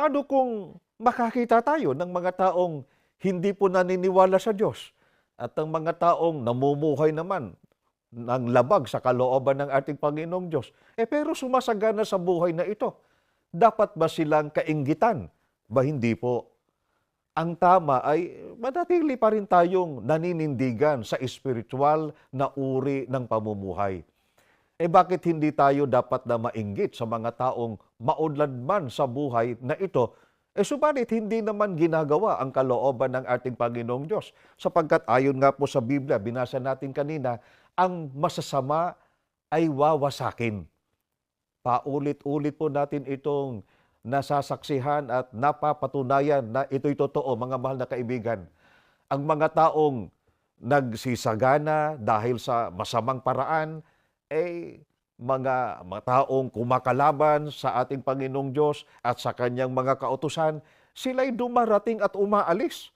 paano kung makakita tayo ng mga taong hindi po naniniwala sa Diyos at ng mga taong namumuhay naman ng labag sa kalooban ng ating Panginoong Diyos? Pero sumasagana sa buhay na ito. Dapat ba silang kainggitan? Ba hindi po? Ang tama ay manatili pa rin tayong naninindigan sa espiritual na uri ng pamumuhay. Bakit hindi tayo dapat na mainggit sa mga taong maunlad man sa buhay na ito? Subalit hindi naman ginagawa ang kalooban ng ating Panginoong Diyos. Sapagkat ayon nga po sa Biblia, binasa natin kanina, ang masasama ay wawasakin. Paulit-ulit po natin itong nasasaksihan at napapatunayan na ito'y totoo, mga mahal na kaibigan. Ang mga taong nagsisagana dahil sa masamang paraan, mga taong kumakalaban sa ating Panginoong Diyos at sa kanyang mga kautusan, sila'y dumarating at umaalis.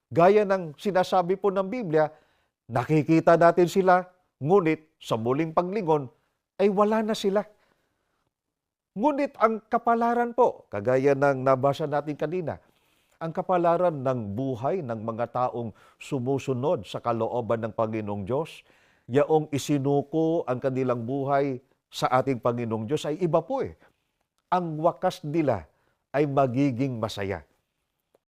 Gaya ng sinasabi po ng Biblia, nakikita natin sila, ngunit sa muling paglingon ay wala na sila. Ngunit ang kapalaran po, kagaya ng nabasa natin kanina, ang kapalaran ng buhay ng mga taong sumusunod sa kalooban ng Panginoong Diyos, yaong isinuko ang kanilang buhay sa ating Panginoong Diyos ay iba po. Ang wakas nila ay magiging masaya.